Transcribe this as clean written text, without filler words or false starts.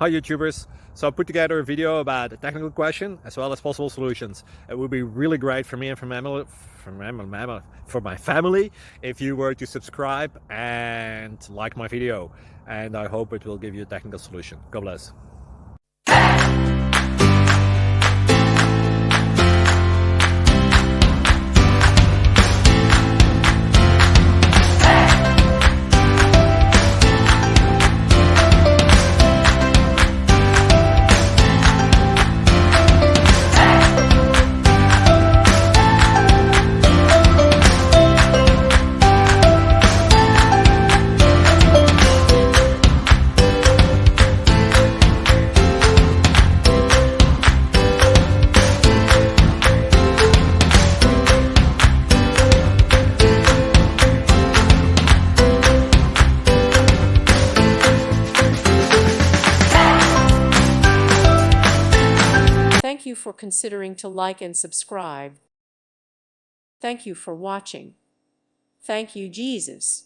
Hi YouTubers. So I put together a video about a technical question as well as possible solutions. It would be really great for me and for my family if you were to subscribe and like my video, and I hope it will give you a technical solution. God bless. Thank you for considering to like and subscribe. Thank you for watching. Thank you, Jesus.